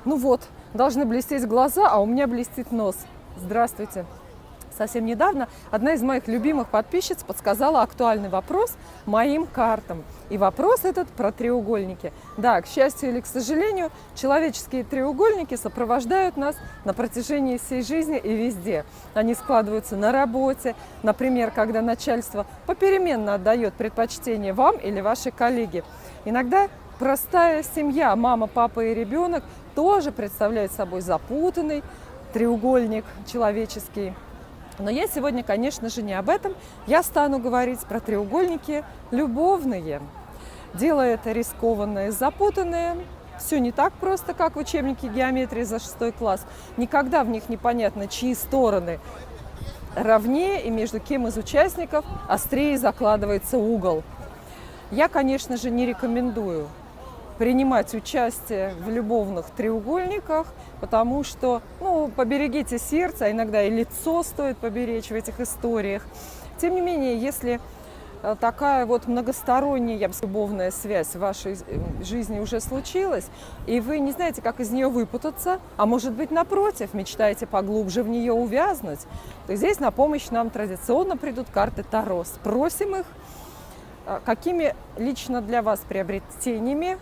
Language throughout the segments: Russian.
Ну вот, должны блестеть глаза, а у меня блестит нос. Здравствуйте. Совсем недавно одна из моих любимых подписчиц подсказала актуальный вопрос моим картам. И вопрос этот про треугольники. Да, к счастью или к сожалению, человеческие треугольники сопровождают нас на протяжении всей жизни и везде. Они складываются на работе, например, когда начальство попеременно отдает предпочтение вам или вашей коллеге. Иногда простая семья, мама, папа и ребенок, тоже представляет собой запутанный треугольник человеческий. Но я сегодня, конечно же, не об этом. Я стану говорить про треугольники любовные. Дело это рискованное, запутанное. Все не так просто, как в учебнике геометрии за 6 класс. Никогда в них непонятно, чьи стороны равнее и между кем из участников острее закладывается угол. Я, конечно же, не рекомендую принимать участие в любовных треугольниках, потому что, поберегите сердце, а иногда и лицо стоит поберечь в этих историях. Тем не менее, если такая вот многосторонняя любовная связь в вашей жизни уже случилась, и вы не знаете, как из нее выпутаться, а может быть, напротив, мечтаете поглубже в нее увязнуть, то здесь на помощь нам традиционно придут карты Таро. Спросим их, какими лично для вас приобретениями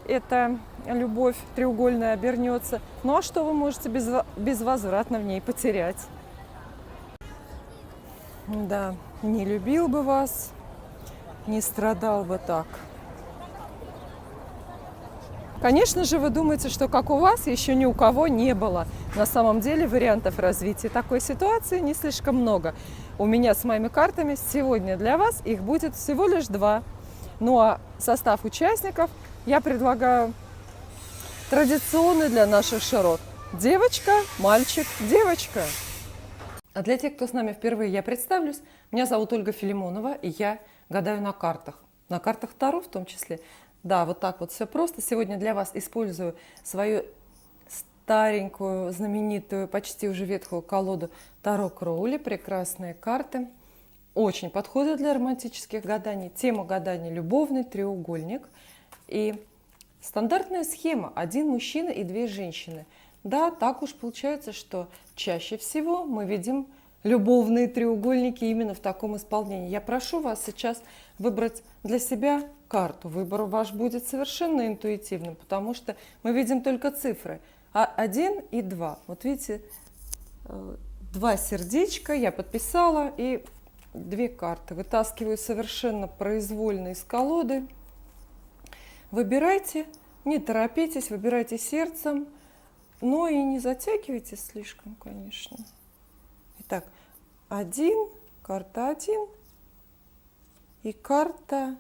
эта любовь треугольная обернется. Ну а что вы можете безвозвратно в ней потерять? Да, не любил бы вас, не страдал бы так. Конечно же, вы думаете, что как у вас, еще ни у кого не было. На самом деле вариантов развития такой ситуации не слишком много. У меня с моими картами сегодня для вас их будет всего лишь 2. Ну а состав участников я предлагаю традиционный для наших широт. Девочка, мальчик, девочка. А для тех, кто с нами впервые, я представлюсь. Меня зовут Ольга Филимонова, и я гадаю на картах. На картах Таро в том числе. Да, вот так вот все просто. Сегодня для вас использую свою старенькую, знаменитую, почти уже ветхую колоду Таро Кроули. Прекрасные карты. Очень подходят для романтических гаданий. Тема гадания – любовный треугольник. И стандартная схема – 1 мужчина и 2 женщины. Да, так уж получается, что чаще всего мы видим любовные треугольники именно в таком исполнении. Я прошу вас сейчас выбрать для себя карту. Выбор ваш будет совершенно интуитивным, потому что мы видим только цифры. 1 и 2. Вот видите, 2 сердечка я подписала и 2 карты. Вытаскиваю совершенно произвольно из колоды. Выбирайте, не торопитесь, выбирайте сердцем, но и не затягивайте слишком, конечно. Итак, 1, карта 1 и карта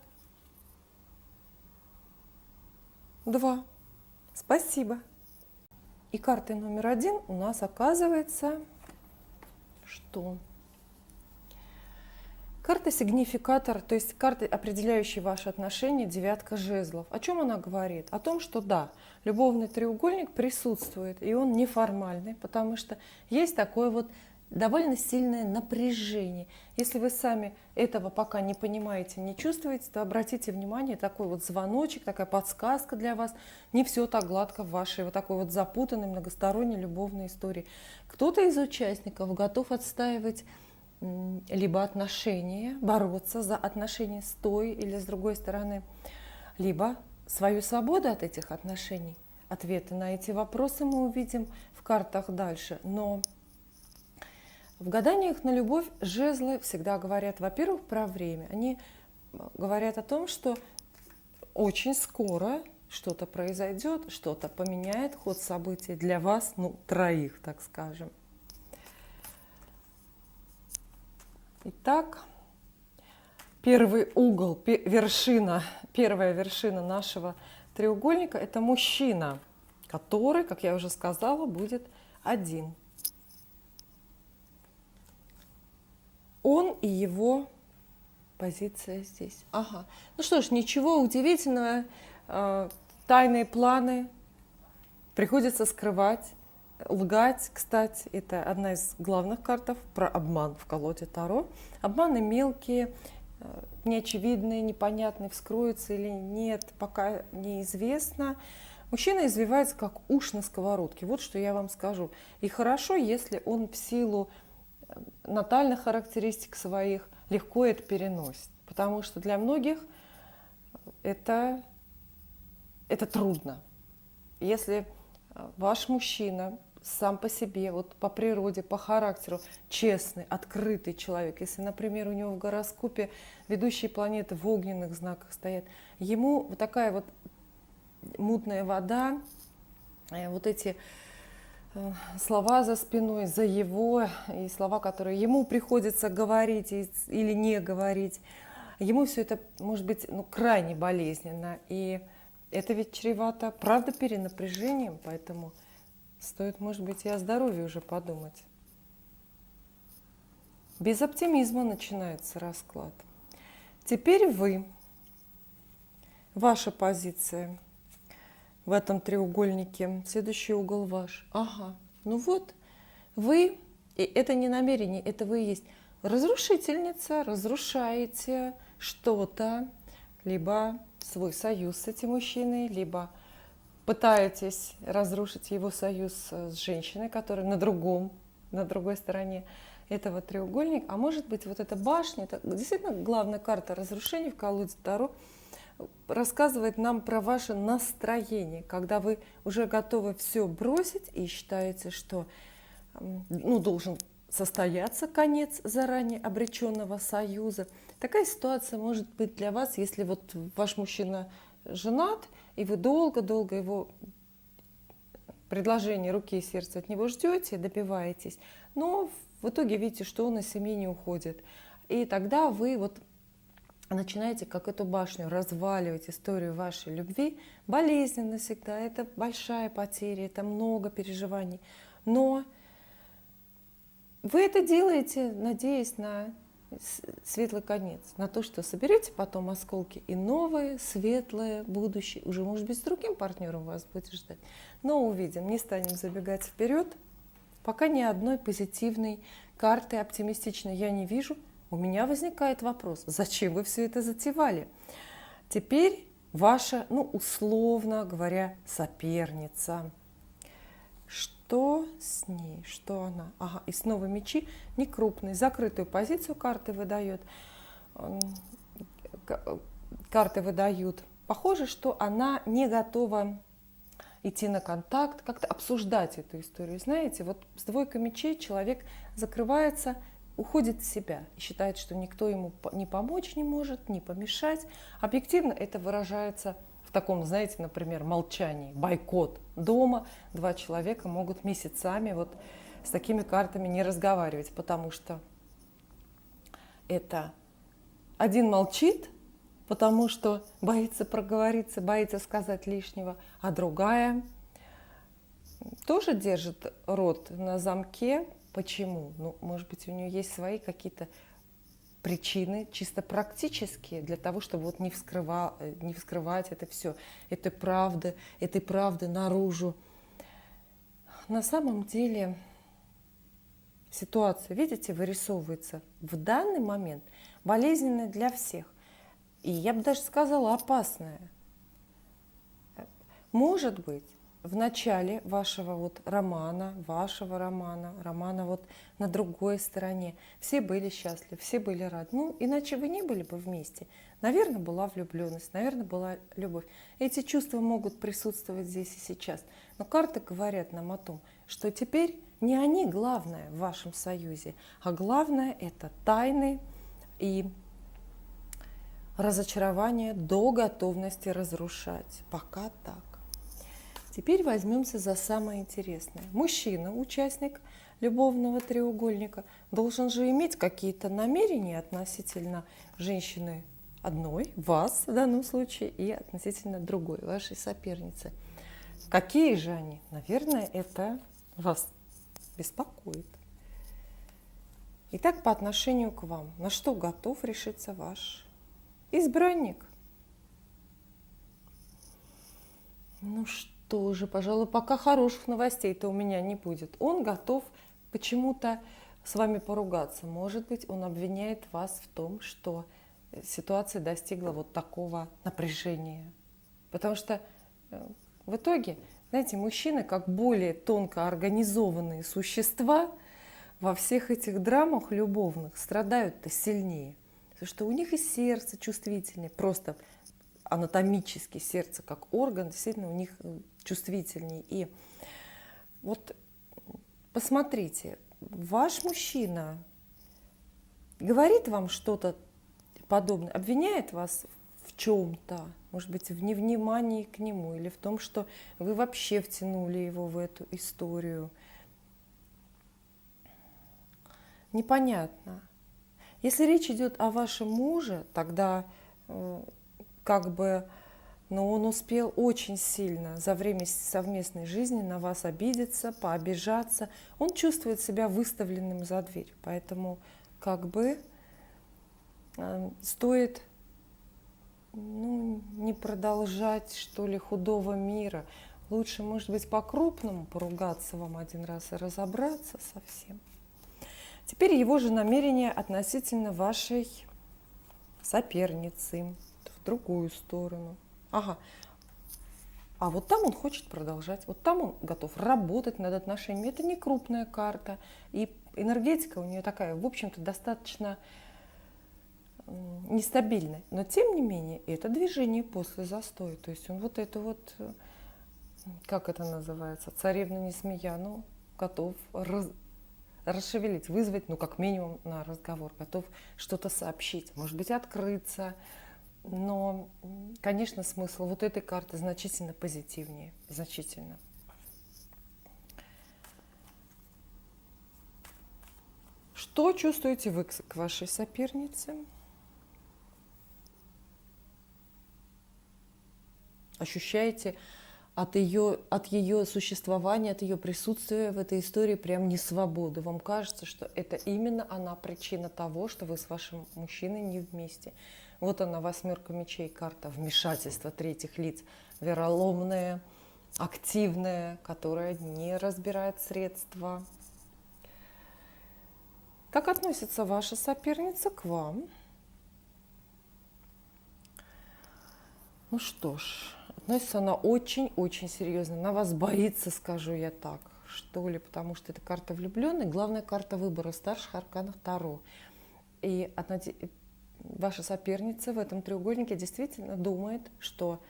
2. Спасибо. И картой номер 1 у нас оказывается, что? Карта-сигнификатор, то есть карта, определяющая ваши отношения, 9 жезлов. О чем она говорит? О том, что да, любовный треугольник присутствует, и он неформальный, потому что есть такое вот довольно сильное напряжение. Если вы сами этого пока не понимаете, не чувствуете, то обратите внимание, такой вот звоночек, такая подсказка для вас. Не все так гладко в вашей вот такой вот запутанной, многосторонней любовной истории. Кто-то из участников готов отстаивать либо отношения, бороться за отношения с той или с другой стороны, либо свою свободу от этих отношений. Ответы на эти вопросы мы увидим в картах дальше. Но в гаданиях на любовь жезлы всегда говорят, во-первых, про время. Они говорят о том, что очень скоро что-то произойдет, что-то поменяет ход событий для вас, троих, так скажем. Итак, первый угол, первая вершина нашего треугольника – это мужчина, который, как я уже сказала, будет 1. Он и его позиция здесь. Ага. Ну что ж, ничего удивительного, тайные планы приходится скрывать. Лгать, кстати, это одна из главных картов про обман в колоде Таро. Обманы мелкие, неочевидные, непонятные, вскроются или нет, пока неизвестно. Мужчина извивается, как уж на сковородке. Вот что я вам скажу. И хорошо, если он в силу натальных характеристик своих легко это переносит. Потому что для многих это трудно. Если ваш мужчина сам по себе, вот по природе, по характеру, честный, открытый человек, если, например, у него в гороскопе ведущие планеты в огненных знаках стоят, ему вот такая вот мутная вода, вот эти слова за спиной, за его, и слова, которые ему приходится говорить или не говорить, ему все это может быть крайне болезненно. И это ведь чревато, правда, перенапряжением, поэтому стоит, может быть, и о здоровье уже подумать. Без оптимизма начинается расклад. Теперь ваша позиция в этом треугольнике, следующий угол ваш. Ага, ну вот, вы, и это не намерение, это вы есть разрушительница, разрушаете что-то, либо свой союз с этим мужчиной, либо пытаетесь разрушить его союз с женщиной, которая на другой стороне этого треугольника. А может быть, вот эта башня, это действительно главная карта разрушений в колоде Таро, рассказывает нам про ваше настроение, когда вы уже готовы все бросить и считаете, что должен состояться конец заранее обреченного союза. Такая ситуация может быть для вас, если вот ваш мужчина женат, и вы долго-долго его предложение руки и сердца от него ждете, добиваетесь, но в итоге видите, что он из семьи не уходит. И тогда вы вот начинаете как эту башню разваливать историю вашей любви. Болезненно всегда, это большая потеря, это много переживаний. Но вы это делаете, надеясь на светлый конец, на то, что соберете потом осколки и новое, светлое будущее, уже, может быть, с другим партнером вас будет ждать. Но увидим, не станем забегать вперед. Пока ни одной позитивной карты оптимистичной я не вижу. У меня возникает вопрос, зачем вы все это затевали? Теперь ваша, условно говоря, соперница. Что с ней? Что она? Ага, и снова мечи, не крупные, закрытую позицию карты выдает. Карты выдают. Похоже, что она не готова идти на контакт, как-то обсуждать эту историю. Знаете, вот с двойкой мечей человек закрывается, уходит в себя и считает, что никто ему не помочь не может, не помешать. Объективно это выражается в таком, знаете, например, молчании, бойкот дома. Два человека могут месяцами вот с такими картами не разговаривать, потому что это один молчит, потому что боится проговориться, боится сказать лишнего, а другая тоже держит рот на замке. Почему? Может быть, у нее есть свои какие-то причины, чисто практические, для того, чтобы вот не вскрывать это все, этой правды наружу. На самом деле ситуация, видите, вырисовывается в данный момент болезненная для всех. И я бы даже сказала, опасная. Может быть, в начале вашего романа вот на другой стороне, все были счастливы, все были рады. Иначе вы не были бы вместе. Наверное, была влюбленность, наверное, была любовь. Эти чувства могут присутствовать здесь и сейчас. Но карты говорят нам о том, что теперь не они главное в вашем союзе, а главное это тайны и разочарование до готовности разрушать. Пока так. Теперь возьмемся за самое интересное. Мужчина, участник любовного треугольника, должен же иметь какие-то намерения относительно женщины одной, вас в данном случае, и относительно другой, вашей соперницы. Какие же они? Наверное, это вас беспокоит. Итак, по отношению к вам, на что готов решиться ваш избранник? Что же, пожалуй, пока хороших новостей-то у меня не будет. Он готов почему-то с вами поругаться. Может быть, он обвиняет вас в том, что ситуация достигла вот такого напряжения. Потому что в итоге, знаете, мужчины, как более тонко организованные существа, во всех этих драмах любовных страдают-то сильнее. Потому что у них и сердце чувствительнее, просто анатомически сердце как орган, действительно у них чувствительнее. И вот посмотрите, ваш мужчина говорит вам что-то подобное, обвиняет вас в чем-то, может быть, в невнимании к нему, или в том, что вы вообще втянули его в эту историю. Непонятно. Если речь идет о вашем муже, тогда как бы, но он успел очень сильно за время совместной жизни на вас обидеться, пообижаться. Он чувствует себя выставленным за дверь. Поэтому как бы стоит не продолжать, что ли, худого мира. Лучше, может быть, по-крупному поругаться вам один раз и разобраться со всем. Теперь его же намерение относительно вашей соперницы в другую сторону. Ага. А вот там он хочет продолжать, вот там он готов работать над отношениями. Это не крупная карта. И энергетика у нее такая, в общем-то, достаточно нестабильная. Но тем не менее, это движение после застоя. То есть он вот это вот, как это называется, царевна не змея, готов расшевелить, вызвать, как минимум на разговор, готов что-то сообщить, может быть, открыться. Но, конечно, смысл вот этой карты значительно позитивнее, значительно. Что чувствуете вы к вашей сопернице? Ощущаете от ее существования, от ее присутствия в этой истории прям несвободу. Вам кажется, что это именно она причина того, что вы с вашим мужчиной не вместе. Вот она, 8 мечей, карта вмешательства третьих лиц, вероломная, активная, которая не разбирает средства. Как относится ваша соперница к вам? Ну что ж, относится она очень-очень серьезно. Она вас боится, скажу я так, что ли, потому что это карта влюбленной, главная карта выбора старших арканов Таро. И ваша соперница в этом треугольнике действительно думает, что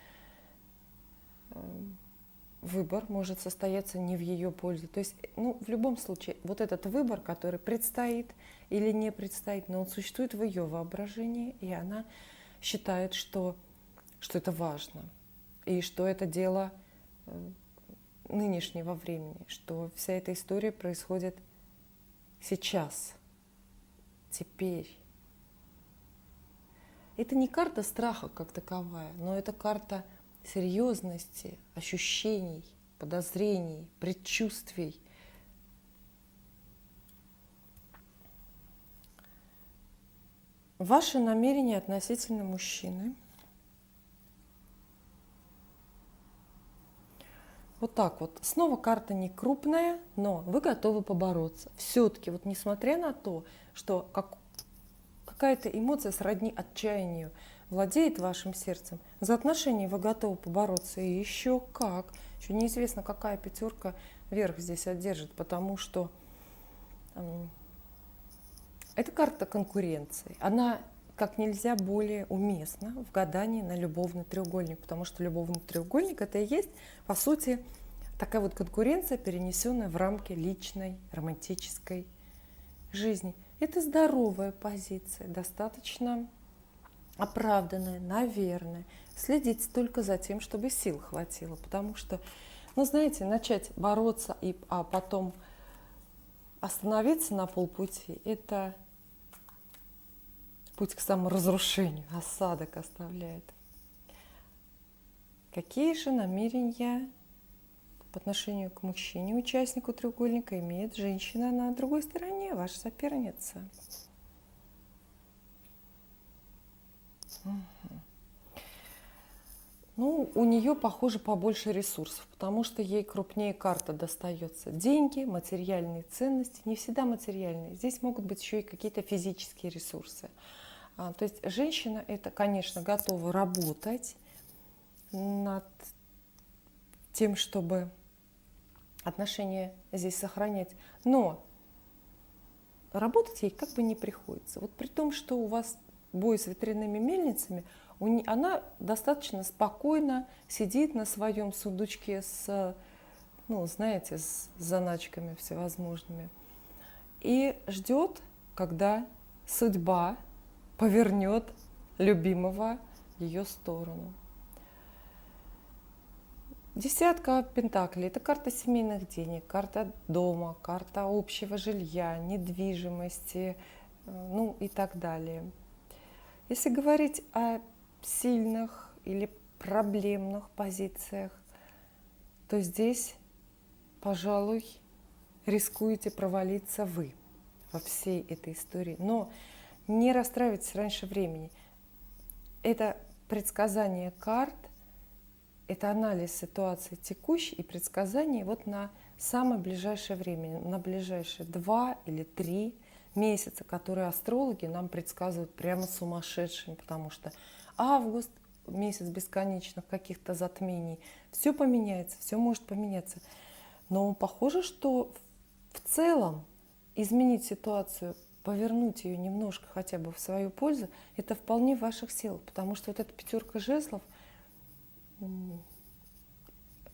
выбор может состояться не в ее пользу. То есть, в любом случае, вот этот выбор, который предстоит или не предстоит, но он существует в ее воображении, и она считает, что это важно, и что это дело нынешнего времени, что вся эта история происходит сейчас, теперь. Это не карта страха как таковая, но это карта серьезности, ощущений, подозрений, предчувствий. Ваши намерения относительно мужчины. Вот так вот. Снова карта не крупная, но вы готовы побороться. Все-таки, несмотря на то, что какая-то эмоция сродни отчаянию владеет вашим сердцем, за отношения вы готовы побороться. И еще как. Еще неизвестно, какая пятерка верх здесь одержит, потому что это карта конкуренции. Она как нельзя более уместно в гадании на любовный треугольник, потому что любовный треугольник — это и есть, по сути, такая вот конкуренция, перенесенная в рамки личной, романтической жизни. Это здоровая позиция, достаточно оправданная, наверное. Следите только за тем, чтобы сил хватило, потому что, знаете, начать бороться, а потом остановиться на полпути — это путь к саморазрушению, осадок оставляет. Какие же намерения по отношению к мужчине, участнику треугольника, имеет женщина на другой стороне, ваша соперница? У нее, похоже, побольше ресурсов, потому что ей крупнее карта достается. Деньги, материальные ценности, не всегда материальные. Здесь могут быть еще и какие-то физические ресурсы. То есть женщина это, конечно, готова работать над тем, чтобы отношения здесь сохранять. Но работать ей как бы не приходится. Вот при том, что у вас бой с ветряными мельницами, она достаточно спокойно сидит на своем сундучке с, ну, знаете, с заначками всевозможными и ждет, когда судьба повернет любимого в ее сторону. Десятка пентаклей – это карта семейных денег, карта дома, карта общего жилья, недвижимости, ну и так далее. Если говорить о сильных или проблемных позициях, то здесь, пожалуй, рискуете провалиться вы во всей этой истории. Но не расстраивайтесь раньше времени. Это предсказание карт, это анализ ситуации текущей и предсказание вот на самое ближайшее время, на ближайшие 2 или 3 месяца, которые астрологи нам предсказывают прямо сумасшедшими, потому что август, месяц бесконечных каких-то затмений, все поменяется, все может поменяться. Но похоже, что в целом изменить ситуацию, повернуть ее немножко хотя бы в свою пользу, это вполне в ваших силах, потому что вот эта 5 жезлов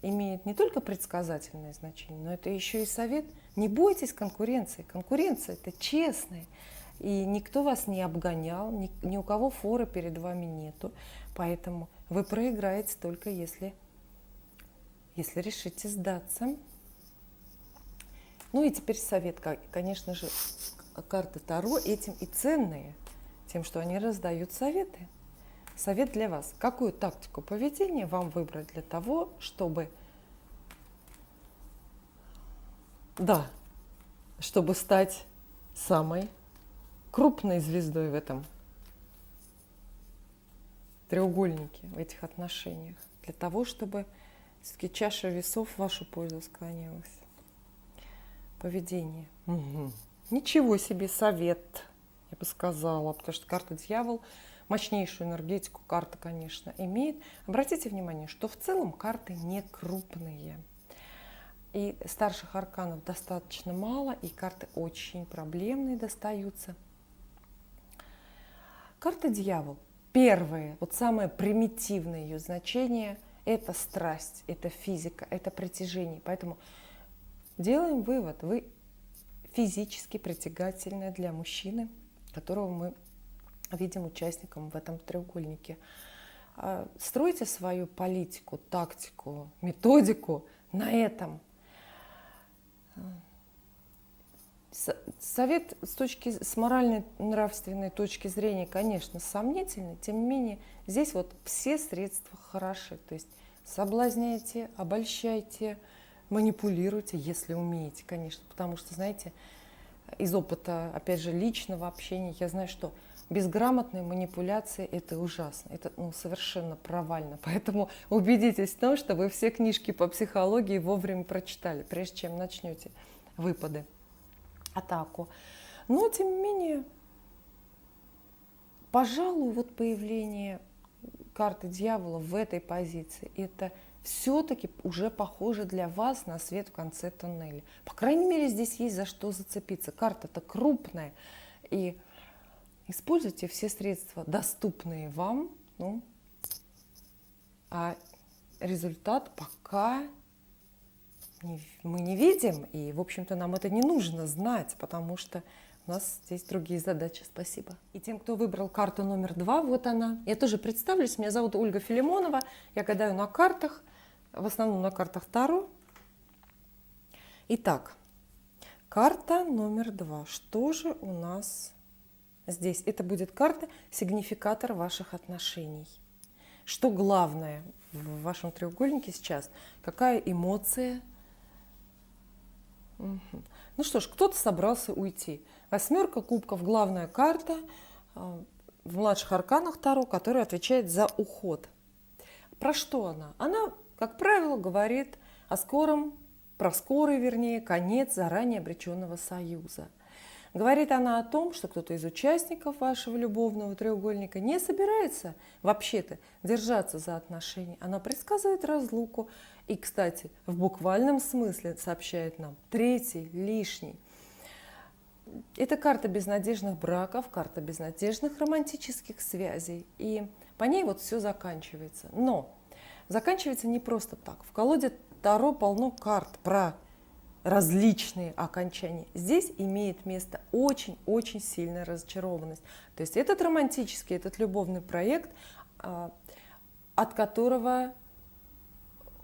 имеет не только предсказательное значение, но это еще и совет. Не бойтесь конкуренции. Конкуренция – это честная. И никто вас не обгонял, ни у кого форы перед вами нету. Поэтому вы проиграете только если решите сдаться. Ну и теперь совет. Конечно же, карты Таро этим и ценные, тем, что они раздают советы. Совет для вас. Какую тактику поведения вам выбрать для того, чтобы, чтобы стать самой крупной звездой в этом треугольнике, в этих отношениях, для того, чтобы все-таки чаша весов в вашу пользу склонялась. Поведение. Угу. Ничего себе совет, я бы сказала, потому что карта Дьявол мощнейшую энергетику карта, конечно, имеет. Обратите внимание, что в целом карты не крупные. И старших арканов достаточно мало, и карты очень проблемные достаются. Карта Дьявол. Первое, вот самое примитивное ее значение – это страсть, это физика, это притяжение. Поэтому делаем вывод. Вы физически притягательная для мужчины, которого мы видим участником в этом треугольнике. Стройте свою политику, тактику, методику на этом. Совет с моральной, нравственной точки зрения, конечно, сомнительный, тем не менее, здесь вот все средства хороши. То есть соблазняйте, обольщайте, манипулируйте, если умеете, конечно. Потому что, знаете, из опыта, опять же, личного общения, я знаю, что безграмотные манипуляции – это ужасно, это совершенно провально. Поэтому убедитесь в том, что вы все книжки по психологии вовремя прочитали, прежде чем начнете выпады, атаку. Но, тем не менее, пожалуй, вот появление карты Дьявола в этой позиции – это все-таки уже похоже для вас на свет в конце туннеля. По крайней мере, здесь есть за что зацепиться. Карта-то крупная, и используйте все средства, доступные вам, а результат пока мы не видим, и, в общем-то, нам это не нужно знать, потому что у нас здесь другие задачи. Спасибо. И тем, кто выбрал карту номер 2, вот она. Я тоже представлюсь, меня зовут Ольга Филимонова, я гадаю на картах, в основном на картах Таро. Итак, карта номер 2. Что же у нас здесь? Это будет карта сигнификатор ваших отношений. Что главное в вашем треугольнике сейчас? Какая эмоция? Ну что ж, кто-то собрался уйти. 8 кубков – главная карта в младших арканах Таро, которая отвечает за уход. Про что она? Она, как правило, говорит о скорый конец заранее обреченного союза. Говорит она о том, что кто-то из участников вашего любовного треугольника не собирается вообще-то держаться за отношения. Она предсказывает разлуку. И, кстати, в буквальном смысле сообщает нам третий, лишний. Это карта безнадежных браков, карта безнадежных романтических связей. И по ней вот все заканчивается. Но заканчивается не просто так. В колоде Таро полно карт про различные окончания. Здесь имеет место очень-очень сильная разочарованность. То есть этот романтический, этот любовный проект, от которого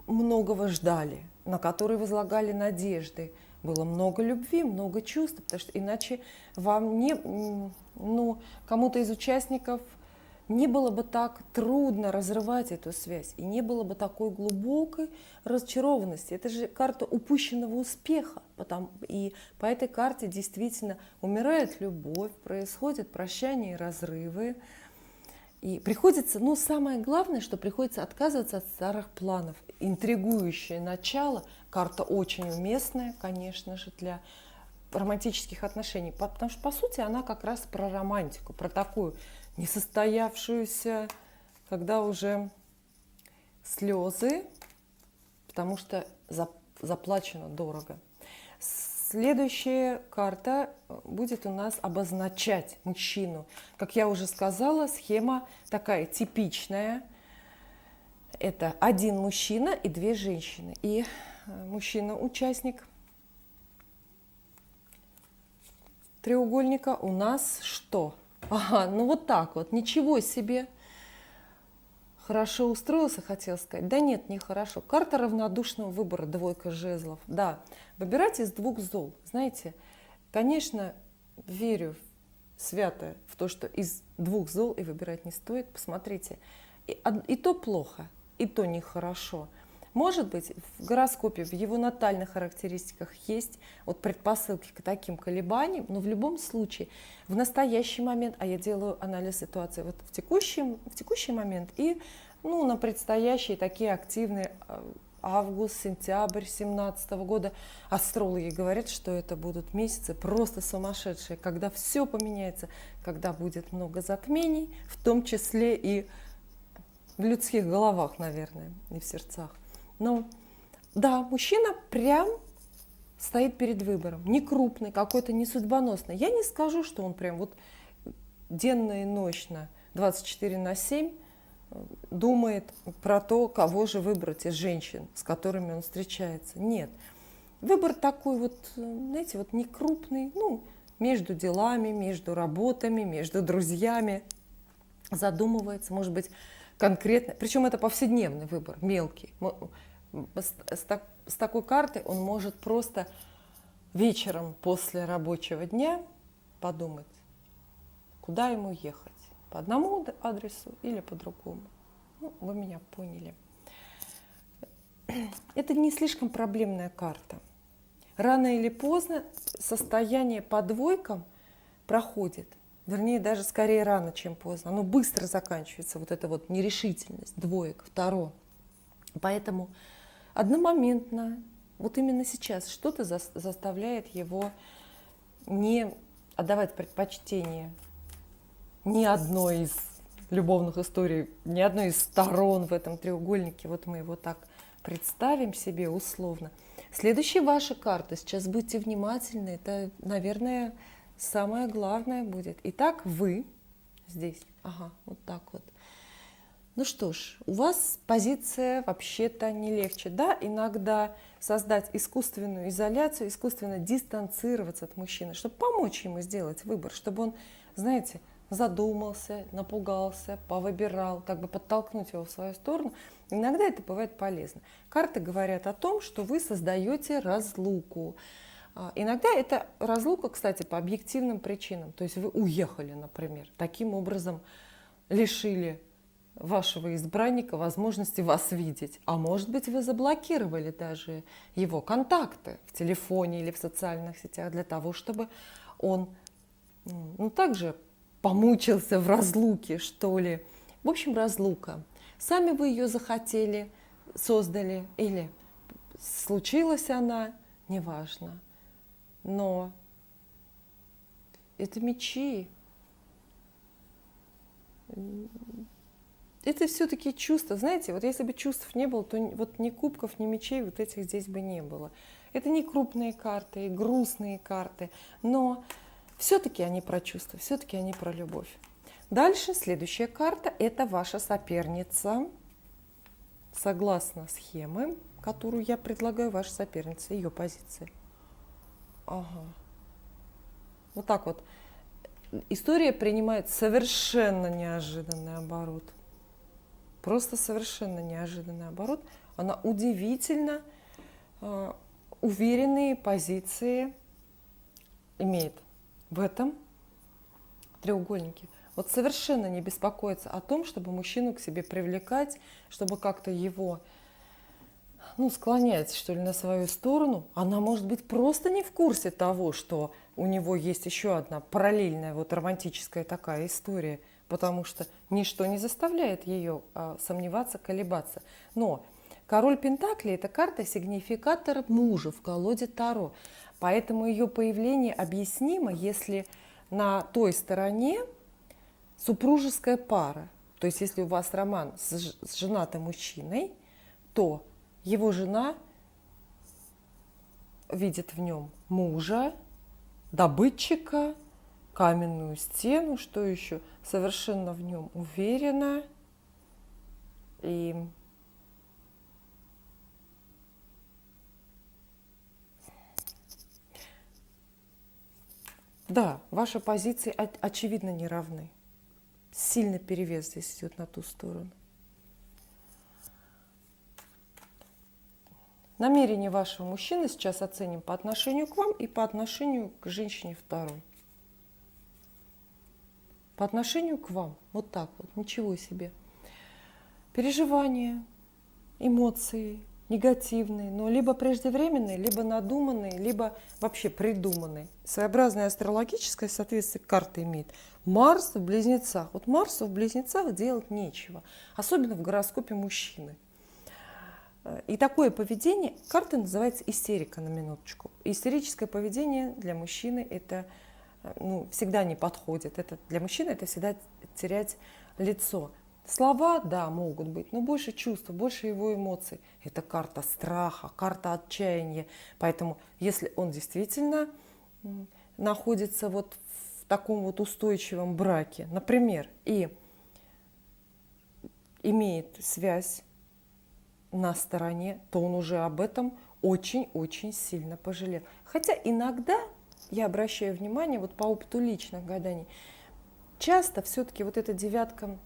многого ждали, на который возлагали надежды, было много любви, много чувств, потому что иначе вам кому-то из участников не было бы так трудно разрывать эту связь, и не было бы такой глубокой разочарованности. Это же карта упущенного успеха, и по этой карте действительно умирает любовь, происходит прощание и разрывы. И приходится, самое главное, что приходится отказываться от старых планов. Интригующее начало, карта очень уместная, конечно же, для романтических отношений, потому что, по сути, она как раз про романтику, про такую несостоявшуюся, когда уже слезы, потому что заплачено дорого. Следующая карта будет у нас обозначать мужчину. Как я уже сказала, схема такая типичная. Это один мужчина и две женщины. И мужчина-участник треугольника у нас что? Ага, вот так вот, ничего себе. Хорошо устроился, хотел сказать. Да нет, не хорошо. Карта равнодушного выбора, двойка жезлов. Да, выбирать из двух зол. Знаете, конечно, верю свято в то, что из двух зол и выбирать не стоит. Посмотрите, и то плохо, и то нехорошо. Может быть, в гороскопе, в его натальных характеристиках есть предпосылки к таким колебаниям, но в любом случае, в настоящий момент, а я делаю анализ ситуации в текущий момент и на предстоящие такие активные август, сентябрь 2017 года, астрологи говорят, что это будут месяцы просто сумасшедшие, когда все поменяется, когда будет много затмений, в том числе и в людских головах, наверное, и в сердцах. Но да, мужчина прям стоит перед выбором. Не крупный, какой-то не судьбоносный. Я не скажу, что он прям денно и ночно, 24/7 думает про то, кого же выбрать из женщин, с которыми он встречается. Нет. Выбор такой знаете, не крупный, между делами, между работами, между друзьями. Задумывается, может быть, конкретно. Причем это повседневный выбор, мелкий. С такой картой он может просто вечером после рабочего дня подумать, куда ему ехать. По одному адресу или по другому. Вы меня поняли. Это не слишком проблемная карта. Рано или поздно состояние по двойкам проходит. Вернее, даже скорее рано, чем поздно. Оно быстро заканчивается, эта нерешительность двоек, Таро. Поэтому одномоментно, именно сейчас, что-то заставляет его не отдавать предпочтение ни одной из любовных историй, ни одной из сторон в этом треугольнике. Мы его так представим себе условно. Следующая ваша карта. Сейчас будьте внимательны. Это, наверное, самое главное будет. Итак, вы здесь. Ага, вот так вот. Ну что ж, у вас позиция вообще-то не легче. Да, иногда создать искусственную изоляцию, искусственно дистанцироваться от мужчины, чтобы помочь ему сделать выбор, чтобы он, знаете, задумался, напугался, повыбирал, подтолкнуть его в свою сторону. Иногда это бывает полезно. Карты говорят о том, что вы создаете разлуку. Иногда это разлука, кстати, по объективным причинам. То есть вы уехали, например, таким образом лишили вашего избранника возможности вас видеть. А может быть, вы заблокировали даже его контакты в телефоне или в социальных сетях для того, чтобы он также помучился в разлуке, что ли. В общем, разлука. Сами вы ее захотели, создали, или случилась она, неважно. Но это мечи. это все-таки чувство. Знаете, вот если бы чувств не было, то вот ни кубков, ни мечей вот этих здесь бы не было. Это не крупные карты, грустные карты, но все-таки они про чувства, все-таки они про любовь. Дальше следующая карта – это ваша соперница. Согласно схеме, которую я предлагаю, ваша соперница, ее позиции. Ага. Вот так вот. История принимает совершенно неожиданный оборот. Просто совершенно неожиданный оборот. Она удивительно уверенные позиции имеет в этом треугольнике. Вот совершенно не беспокоится о том, чтобы мужчину к себе привлекать, чтобы как-то его склонять, что ли, на свою сторону. Она может быть просто не в курсе того, что у него есть еще одна параллельная вот романтическая такая история, потому что ничто не заставляет ее сомневаться, колебаться. Но король Пентаклей – это карта сигнификатора мужа в колоде Таро. Поэтому ее появление объяснимо, если на той стороне супружеская пара. То есть если у вас роман с женатым мужчиной, то его жена видит в нем мужа, добытчика, каменную стену, что еще, совершенно в нем уверена. И да, ваши позиции очевидно не равны. Сильный перевес здесь идет на ту сторону. Намерение вашего мужчины сейчас оценим по отношению к вам и по отношению к женщине второй. По отношению к вам, вот так вот, ничего себе. Переживания, эмоции негативные, но либо преждевременные, либо надуманные, либо вообще придуманные. Своеобразное астрологическое соответствие карты имеет Марс в Близнецах. Вот Марсу в Близнецах делать нечего, особенно в гороскопе мужчины. И такое поведение, карта называется истерика, на минуточку. Истерическое поведение для мужчины это всегда не подходит. Это, для мужчины это всегда терять лицо. Слова, да, могут быть, но больше чувств, больше его эмоций. Это карта страха, карта отчаяния. Поэтому если он действительно находится вот в таком вот устойчивом браке, например, и имеет связь на стороне, то он уже об этом очень-очень сильно пожалел. Хотя иногда, я обращаю внимание, вот по опыту личных гаданий, часто все-таки вот эта девятка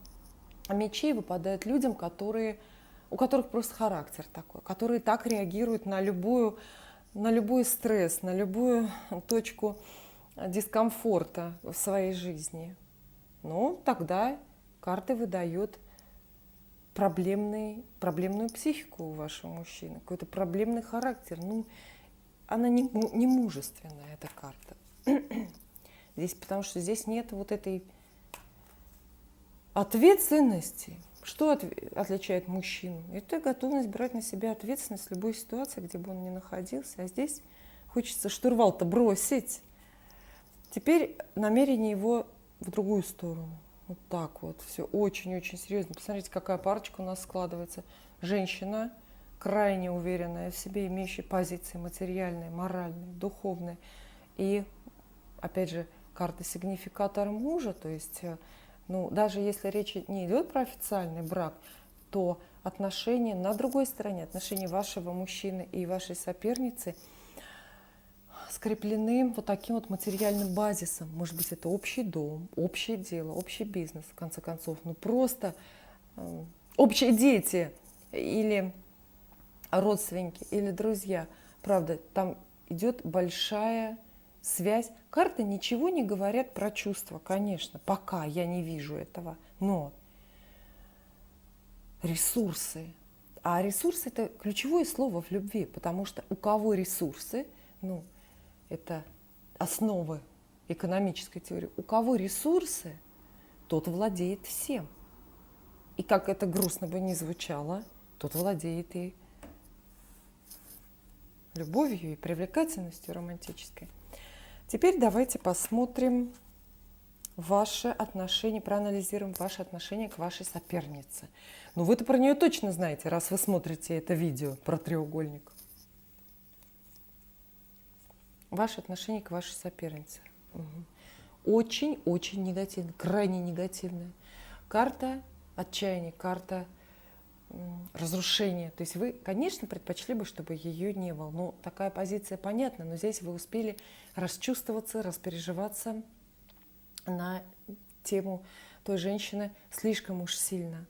мечей выпадает людям, у которых просто характер такой, которые так реагируют на любой стресс, на любую точку дискомфорта в своей жизни. Ну, тогда карты выдают проблемную психику у вашего мужчины, какой-то проблемный характер. Она не мужественная, эта карта. Здесь, потому что здесь нет вот этой ответственности. Что отличает мужчину? Это готовность брать на себя ответственность в любой ситуации, где бы он ни находился. А здесь хочется штурвал-то бросить. Теперь намерение его в другую сторону. Вот так вот, все очень-очень серьезно. Посмотрите, какая парочка у нас складывается. Женщина, крайне уверенная в себе, имеющая позиции материальные, моральные, духовные. И, опять же, карта сигнификатор мужа, то есть, даже если речь не идет про официальный брак, то отношения на другой стороне, отношения вашего мужчины и вашей соперницы скреплены вот таким вот материальным базисом. Может быть, это общий дом, общее дело, общий бизнес, в конце концов. Просто общие дети или родственники, или друзья. Правда, там идет большая связь. Карты ничего не говорят про чувства, конечно, пока я не вижу этого. Но ресурсы. А ресурсы – это ключевое слово в любви, потому что у кого ресурсы, это основы экономической теории. У кого ресурсы, тот владеет всем. И как это грустно бы ни звучало, тот владеет и любовью, и привлекательностью романтической. Теперь давайте посмотрим ваши отношения, проанализируем ваши отношения к вашей сопернице. Ну, вы-то про нее точно знаете, раз вы смотрите это видео про треугольник. Ваши отношения к вашей сопернице. Очень-очень негативная, крайне негативная. Карта отчаяния, карта разрушения. То есть вы, конечно, предпочли бы, чтобы ее не было. Ну, такая позиция понятна, но здесь вы успели расчувствоваться, распереживаться на тему той женщины слишком уж сильно.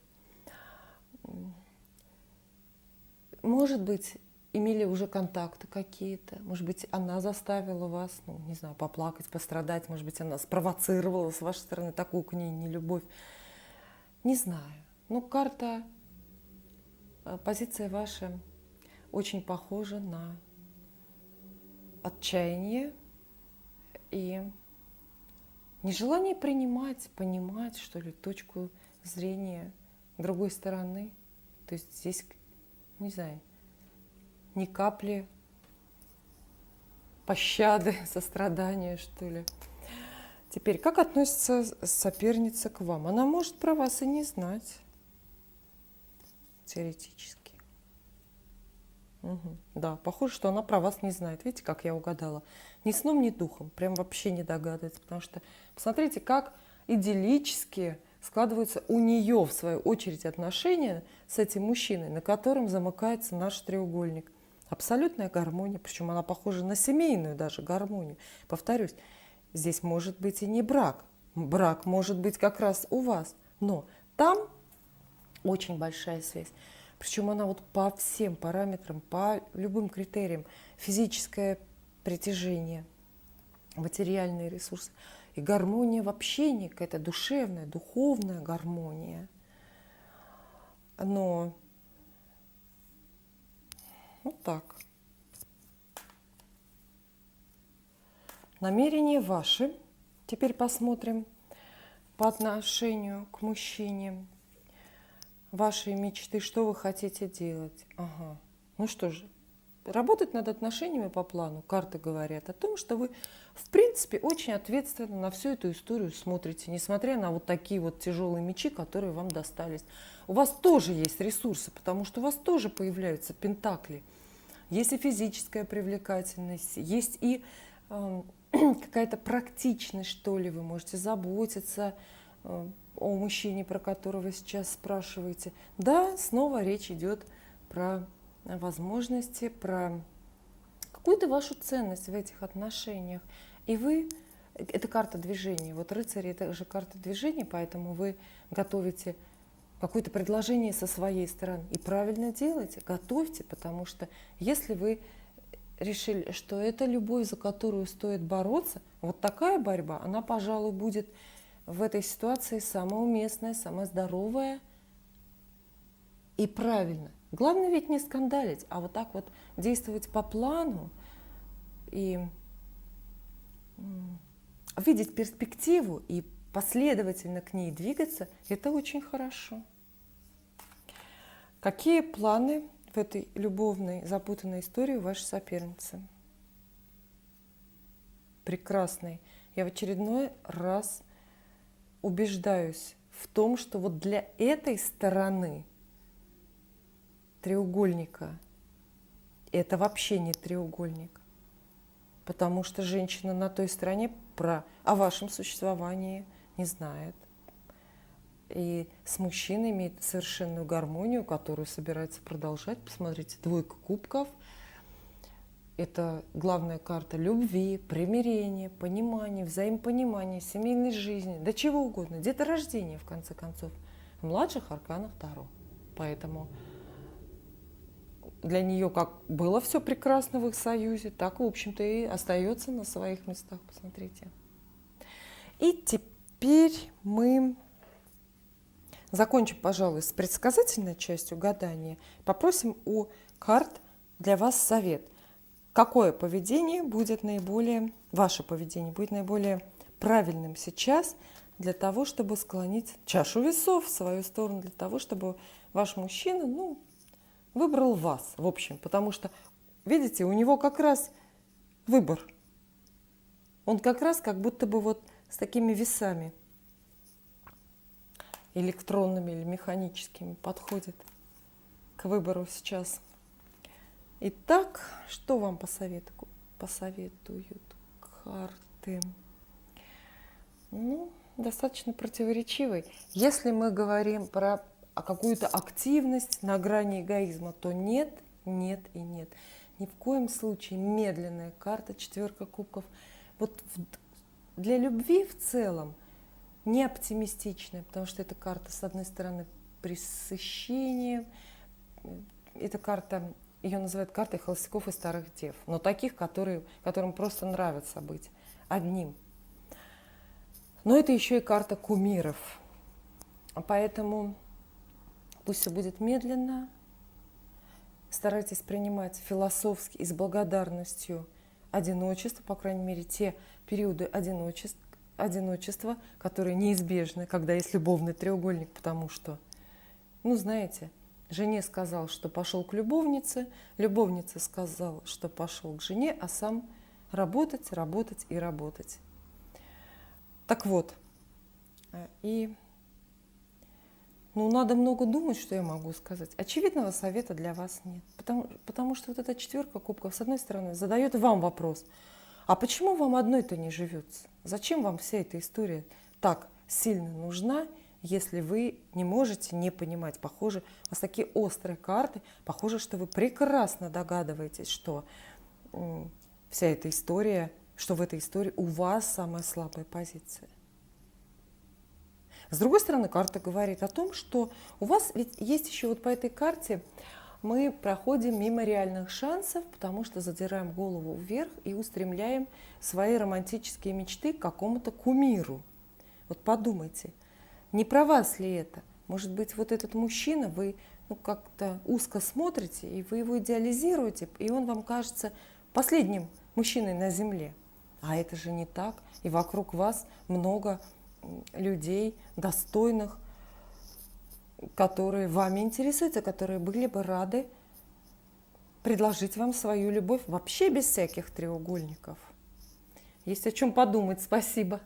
Может быть, имели уже контакты какие-то, может быть, она заставила вас, ну, не знаю, поплакать, пострадать, может быть, она спровоцировала с вашей стороны такую к ней нелюбовь. Не знаю. Ну, карта, позиция ваша очень похожа на отчаяние и нежелание принимать, понимать, что ли, точку зрения другой стороны. То есть здесь, не знаю, ни капли пощады, сострадания, что ли. Теперь, как относится соперница к вам? Она может про вас и не знать, теоретически. Да, похоже, что она про вас не знает. Видите, как я угадала? Ни сном, ни духом. Прям вообще не догадывается. Потому что посмотрите, как идиллически складываются у нее, в свою очередь, отношения с этим мужчиной, на котором замыкается наш треугольник. Абсолютная гармония, причем она похожа на семейную даже гармонию. Повторюсь, здесь может быть и не брак. Брак может быть как раз у вас. Но там очень большая связь. Причем она вот по всем параметрам, по любым критериям. Физическое притяжение, материальные ресурсы. И гармония в общении, какая-то душевная, духовная гармония. Но вот так. Намерения ваши. Теперь посмотрим по отношению к мужчине. Ваши мечты, что вы хотите делать? Ага. Ну что же, работать над отношениями по плану. Карты говорят о том, что вы, в принципе, очень ответственно на всю эту историю смотрите, несмотря на вот такие вот тяжелые мечи, которые вам достались. У вас тоже есть ресурсы, потому что у вас тоже появляются пентакли. Есть и физическая привлекательность, есть и какая-то практичность, что ли, вы можете заботиться о мужчине, про которого вы сейчас спрашиваете. Да, снова речь идет про возможности, про какую-то вашу ценность в этих отношениях. И вы, это карта движения, вот рыцари это же карта движения, поэтому вы готовите какое-то предложение со своей стороны. И правильно делайте, готовьте, потому что если вы решили, что это любовь, за которую стоит бороться, вот такая борьба, она, пожалуй, будет в этой ситуации самая уместная, самая здоровая и правильно. Главное ведь не скандалить, а вот так вот действовать по плану и видеть перспективу и последовательно к ней двигаться, это очень хорошо. Какие планы в этой любовной, запутанной истории у вашей соперницы? Прекрасный. Я в очередной раз убеждаюсь в том, что вот для этой стороны треугольника это вообще не треугольник. Потому что женщина на той стороне о вашем существовании не знает. И с мужчиной имеет совершенную гармонию, которую собирается продолжать. Посмотрите, двойка кубков. Это главная карта любви, примирения, понимания, взаимопонимания, семейной жизни, да чего угодно. Деторождение, в конце концов, в младших арканах Таро. Поэтому для нее как было все прекрасно в их союзе, так, в общем-то, и остается на своих местах. Посмотрите. И теперь мы закончим, пожалуй, с предсказательной частью гадания. Попросим у карт для вас совет. Какое поведение будет наиболее, ваше поведение будет наиболее правильным сейчас для того, чтобы склонить чашу весов в свою сторону, для того, чтобы ваш мужчина, выбрал вас, в общем, потому что, видите, у него как раз выбор. Он как раз как будто бы вот с такими весами электронными или механическими подходит к выбору сейчас. Итак, что вам посоветуют карты? Ну, достаточно противоречивый. Если мы говорим про какую-то активность на грани эгоизма, то нет, нет и нет. Ни в коем случае медленная карта, четверка кубков. Вот для любви в целом не оптимистичная, потому что эта карта, с одной стороны, пресыщение. Эта карта, ее называют картой холостяков и старых дев, но таких, которым просто нравится быть одним. Но это еще и карта кумиров. Поэтому пусть все будет медленно. Старайтесь принимать философски и с благодарностью одиночество, по крайней мере, те периоды одиночества, которые неизбежны, когда есть любовный треугольник, потому что, знаете, жене сказал, что пошел к любовнице, любовница сказала, что пошел к жене, а сам работать, работать и работать. Так вот, надо много думать, что я могу сказать. Очевидного совета для вас нет. Потому что вот эта четверка кубков, с одной стороны, задает вам вопрос, а почему вам одной-то не живется? Зачем вам вся эта история так сильно нужна, если вы не можете не понимать? Похоже, у вас такие острые карты, похоже, что вы прекрасно догадываетесь, что вся эта история, что в этой истории у вас самая слабая позиция. С другой стороны, карта говорит о том, что у вас ведь есть еще вот по этой карте мы проходим мимо реальных шансов, потому что задираем голову вверх и устремляем свои романтические мечты к какому-то кумиру. Вот подумайте, не про вас ли это? Может быть, вот этот мужчина, вы как-то узко смотрите, и вы его идеализируете, и он вам кажется последним мужчиной на земле. А это же не так. И вокруг вас много людей достойных, которые вами интересуются, которые были бы рады предложить вам свою любовь вообще без всяких треугольников. Есть о чем подумать. Спасибо.